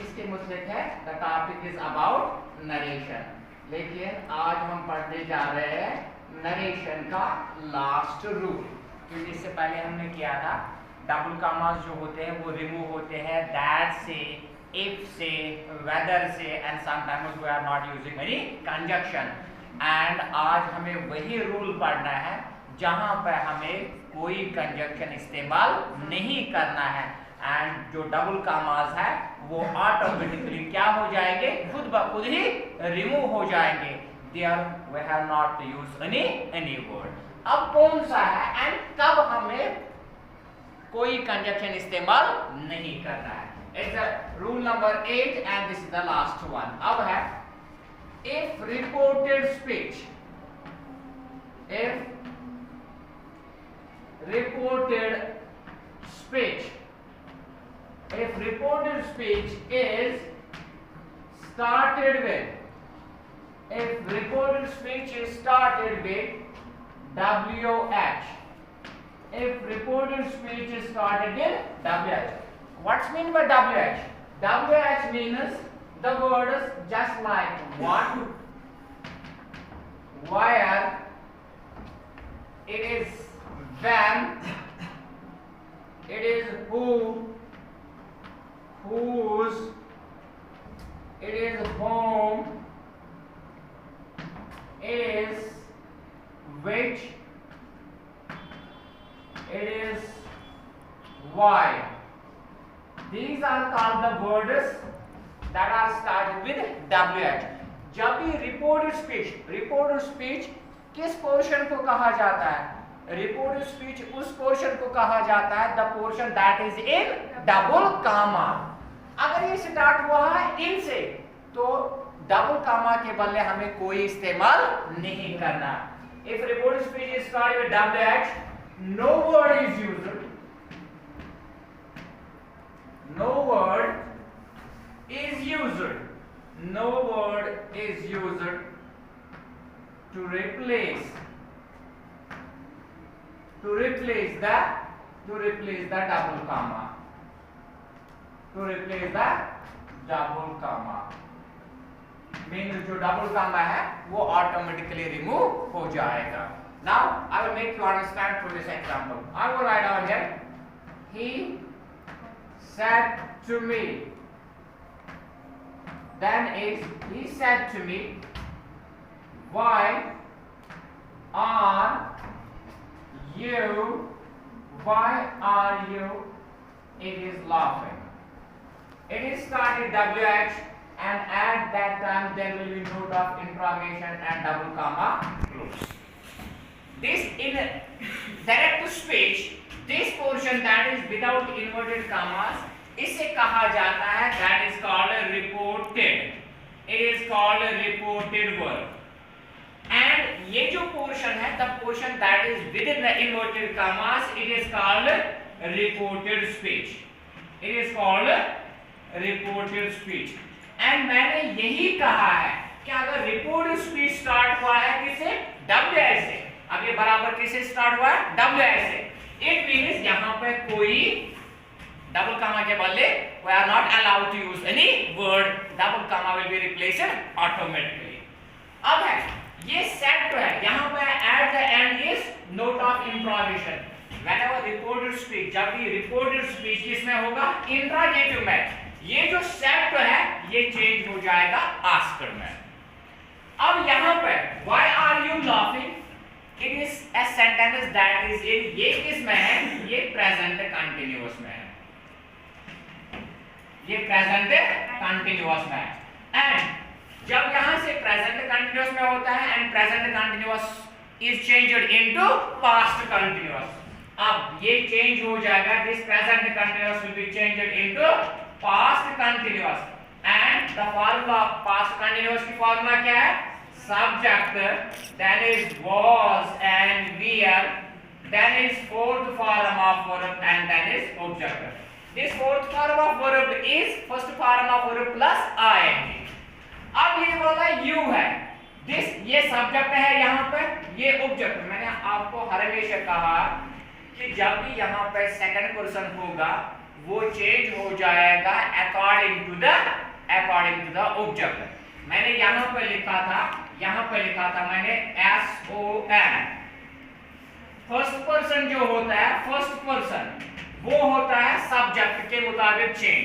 इसके मुताबिक है the topic is about narration. लेकिन आज हम पढ़ने जा रहे हैं नरेशन का लास्ट रूल, क्योंकि इससे पहले हमने किया था डबल कॉमास जो होते हैं वो रिमूव होते हैं दैट से, इफ से, वेदर से and sometimes we are not using any conjunction. And आज हमें वही रूल पढ़ना है जहां पर हमें कोई कंजक्शन इस्तेमाल नहीं करना है एंड जो डबल कॉमास है वो ऑटोमेटिकली क्या हो जाएंगे, खुद ब खुद ही रिमूव हो जाएंगे। There we have not to use any word. अब कौन सा है एंड कब हमें कोई कंजक्शन इस्तेमाल नहीं करना है। It's rule number 8 and this is the last one. अब है if reported speech is started with WH, if reported speech is started with WH, what's mean by WH? WH means the word is just like what, where, it is when, it is who, whose, it is whom, it is which, it is why. These are called the words that are started with WH. जब भी reported speech किस portion को कहा जाता है? Reported speech उस portion को कहा जाता है the portion that is in double comma. अगर ये स्टार्ट हुआ है इन से तो डबल कामा के बदले हमें कोई इस्तेमाल नहीं करना। If reported speech is started with WH, no word is used, no word is used to replace the double comma, means जो double comma है वो automatically remove हो जाएगा। Now I will make you understand through this example. I will write down here, he said to me. Then is he said to me, why are you it is laughing. It is started WH and at that time there will be note of interrogation and double comma close. This in direct speech, this portion that is without inverted commas, इसे कहा जाता है that is called reported. It is called reported word. And ये जो portion है, the portion that is within the inverted commas, it is called reported speech. It is called reported speech. And मैंने यही कहा है कि अगर reported speech start हुआ है किसे? WH से। अब ये बराबर किसे start हुआ है? WH से। It means यहाँ पे कोई डबल कामा के बदले we are not allowed to use any word, double comma will be replaced automatically. अब है ये set है, यहाँ पे at the end is note of improvisation. Whenever reported speech, जब भी reported speech किसमें होगा? Interrogative में। ये जो set है ये change हो जाएगा asker में। अब यहाँ पे why are you laughing? It is a sentence that is in, ये किस में है? ये present continuous में है। ये प्रेजेंट कंटिन्यूअस में है। एंड जब यहां से प्रेजेंट कंटिन्यूअस में होता है and present continuous is changed into past continuous, अब ये चेंज हो जाएगा, this present continuous will be changed into past continuous and the formula of past continuous की फॉर्मूला क्या है? Subject then is was and were then is fourth form of verb and then is object. This fourth form of verb is first form of verb plus ing. अब ये बोला you है, this ये subject है यहाँ पे, ये object। मैंने आपको हर हमेशा कहा कि जब भी यहाँ पे second person होगा वो चेंज हो जाएगा अकॉर्डिंग टू द ऑब्जेक्ट। मैंने यहाँ पे लिखा था मैंने SON। फर्स्ट पर्सन जो होता है, फर्स्ट पर्सन वो होता है सब्जेक्ट के मुताबिक चेंज,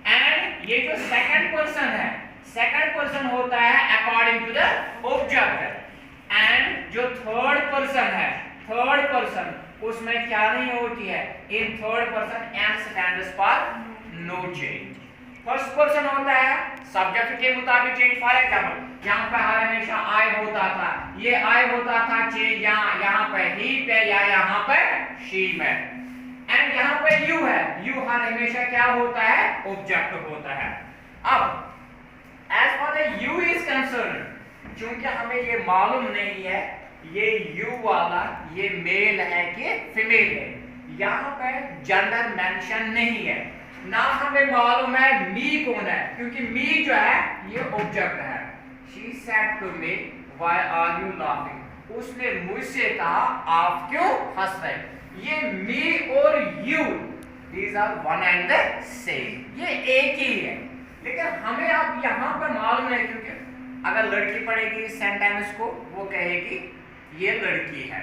एंड ये जो सेकंड पर्सन है, सेकंड पर्सन होता है according to the object, and जो थर्ड पर्सन है, थर्ड पर्सन उसमें क्या नहीं होती है, in third person and standards पर नो चेंज। फर्स्ट पर्सन होता है सब्जेक्ट के मुताबिक चेंज। फॉर एग्जांपल यहाँ पे हर हमेशा आई होता था, ये आई होता था चेंज यहाँ पे ही पे या यहाँ पे शी में, एंड यहाँ पे यू है, यू हर हमेशा क्या होता है, ऑब्जेक्ट होता है। अब as for the you is concern, क्योंकि हमें ये मालूम नहीं है ये यू वाला ये मेल है कि फीमेल है, यहाँ पे जेंडर मेंशन नहीं है, ना हमें मालूम है मी कौन है, क्योंकि मी जो है ये ऑब्जेक्ट है। She said to me, why are you laughing? उसने मुझसे कहा आप क्यों हंस रहे? ये मी और you these are one and the same, ये एक ही है, लेकिन हमें अब यहाँ पर मालूम है, क्योंकि अगर लड़की पढ़ेगी सेंटेंस को वो कहेगी ये लड़की है,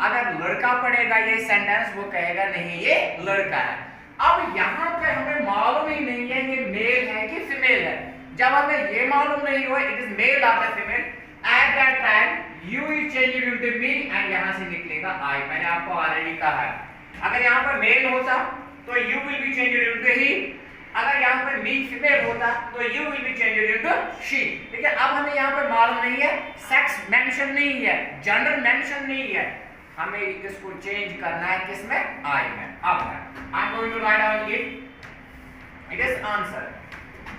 अगर लड़का पढ़ेगा ये सेंटेंस वो कहेगा नहीं ये लड़का है। अब यहाँ पे हमें मालूम ही नहीं है ये मेल है कि फीमेल है। जब हमें ये मालूम नहीं हुआ इट इज मेल और female, at that time you is changed into me and यहाँ से निकलेगा आई। मैंने आपको ऑलरेडी कहा है अगर यहाँ पर मेल होता तो you will be changed into he, अगर यहाँ पर मी फीमेल होता तो you will be changed into she. लेकिन अब हमें यहाँ पर मालूम नहीं है, सेक्स मेंशन नहीं है, जेंडर मेंशन नहीं है, हमें इसको चेंज करना है किसमें, आई में। अब I am going to write down it is answer.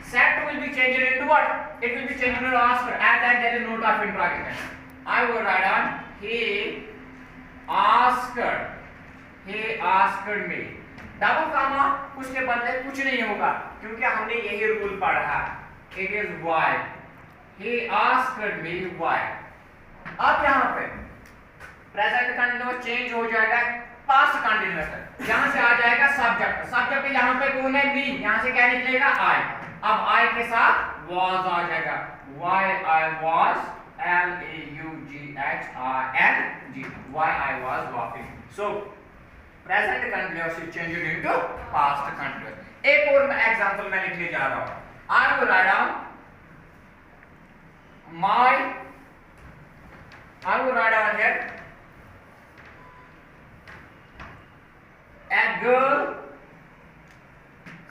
set will be changed into what? It will be changed into asked, and then there is note of interrogation. I will write on he asked me, double comma उसके बदले कुछ नहीं होगा क्योंकि हमने यही rule पढ़ा है, it is why, he asked me why। अब यहाँ पे प्रेजेंट कंटिन्यूअस चेंज हो जाएगा पास्ट कंटिन्यूअस, यहाँ से आ जाएगा सब्जेक्ट, सब्जेक्ट यहाँ पे कौन है, मी, यहाँ से क्या निकलेगा, आई। अब आई के साथ was आ जाएगा, why I was, LAUGHING, why I was laughing। So present continuous is changed into past continuous। एक और एग्जांपल मैं लिखने जा रहा हूँ, I will write down here a girl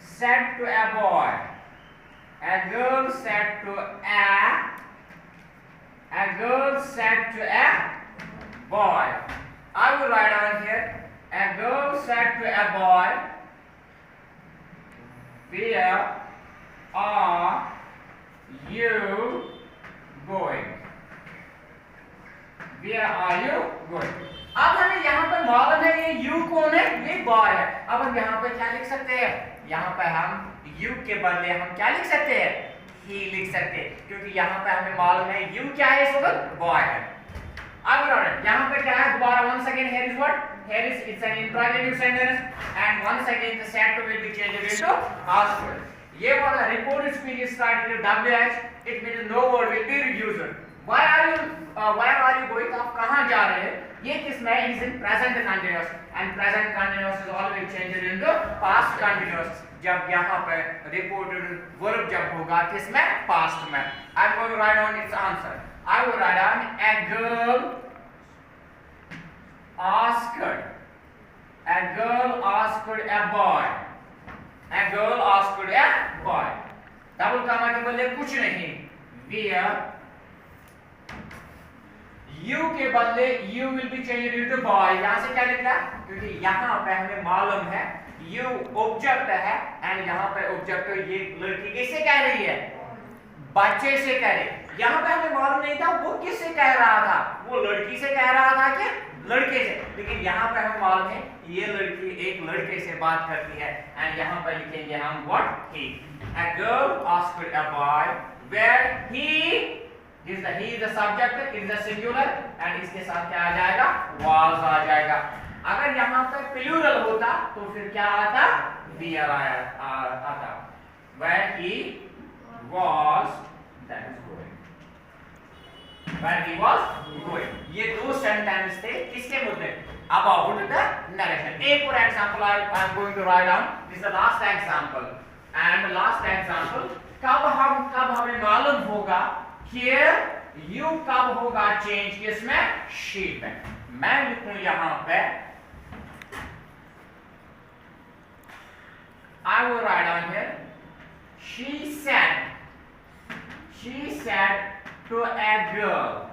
said to a boy, a girl said to a boy। I will write down here a girl said to a boy, where are you going? Where are you going? अब हमें यहाँ पर मालूम है ये you कौन है, ये बॉय है। अब हम यहाँ पर क्या लिख सकते हैं, यहाँ पर हम यू के बदले हम क्या लिख सकते हैं, ही लिख सकते हैं, क्योंकि यहाँ पे हमें मालूम है यू क्या है, इस वक्त बॉय है। अब यहाँ पे क्या है, दोबारा once again here is what, here is it's an interrogative sentence and once again the set will be changed into asked। ये वाला report speech is started with WH, it means no word will be reduced। where are you going, आप कहाँ जा रहे हैं, ये किसमें है, is in present continuous and present continuous is always changed into past continuous। जब यहाँ पे reported verb जब होगा किसमें, past में। I am going to write down its answer। I will write down a girl asked a boy, a girl asked a boy। Double comma के बदले कुछ नहीं, where यू के बदले you will be changed into boy. यहाँ से क्या निकला, क्योंकि यहाँ पे हमें मालूम है यू ऑब्जेक्ट है एंड यहाँ पे ऑब्जेक्ट ये लड़की किससे कह रही है, बच्चे से कह रही है। यहाँ पे हमें मालूम नहीं था वो किससे कह रहा था, वो लड़की से कह रहा था कि लड़के से, लेकिन यहाँ पे हमें मालूम है ये लड़की एक लड़के से बात करती है एंड यहाँ पे लिखेंगे हम what, he. A girl asked a boy where he is the subject, it is the singular and इसके साथ क्या आ जाएगा, was आ जाएगा। अगर यहाँ पे प्लूरल होता तो फिर क्या आता, where आता where he was that is going where he was going ये दो सेंटेंस थे किसके मुद्दे about the narration एक और example I am going to write down this is the last example and the last example कब हमें मालूम होगा कि you कब होगा चेंज किसमें she में मैं लिखूं यहां पे I will write down here she said to a girl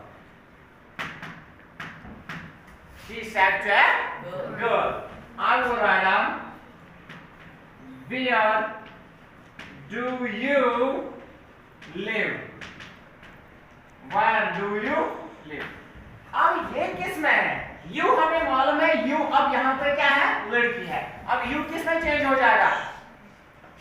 she said to a girl I will write down where do you live where do you live अब ये किस में है you हमें मालूम है you अब यहाँ पर क्या है लड़की है अब you किस में चेंज हो जाएगा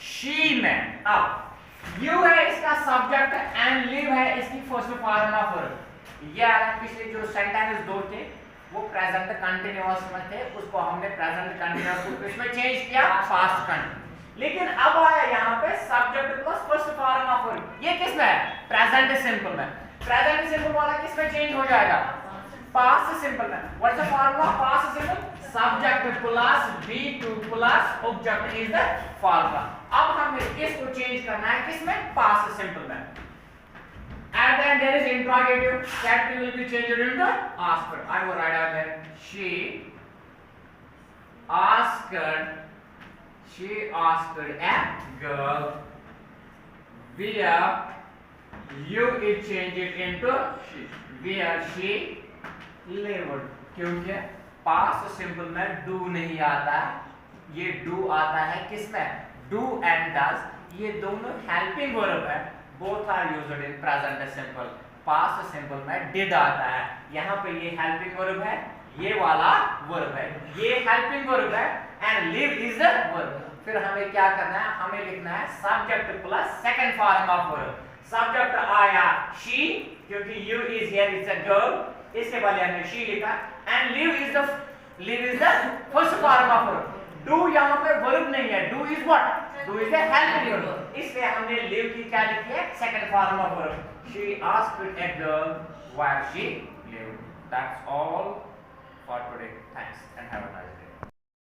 she में अब you है इसका सब्जेक्ट and live है इसकी फर्स्ट फॉर्म ऑफ वर्ब ये पिछले जो सेंटेंस दो थे वो प्रेजेंट कंटीन्यूअस में थे उसको हमने प्रेजेंट कंटीन्यूअस को इसमें चेंज किया पास्ट कंटीन्यूअस लेकिन अब आया यहाँ पे subject plus first form of verb ये किस में है प्रेजेंट सिंपल में प्रेजेंट सिंपल वाला किस में चेंज हो जाएगा पास्ट सिंपल में what is the formula past simple subject plus be2 plus object is the formula अब हमें इसको चेंज करना है किसमें पास्ट सिंपल में at the end there is interrogative that will be changed into asked I will write out there she asked a girl where you it change it into she where she lived क्योंकि past simple में do नहीं आता ये do आता है किसमें do and does ये दोनों हेल्पिंग वर्ब है both are used in present simple past simple में did आता है यहाँ पे ये helping verb है ये वाला verb है ये helping verb है and live is the verb फिर हमें क्या करना है हमें लिखना है subject plus second form of verb subject आया she क्योंकि you is here it's a girl इसके बाद हमने she लिखा and live is the first form of verb do यहाँ पे verb नहीं है do is what do is the helping verb इसलिए हमने live की क्या लिखी है second form of verb she asked a girl where she lived that's all for today thanks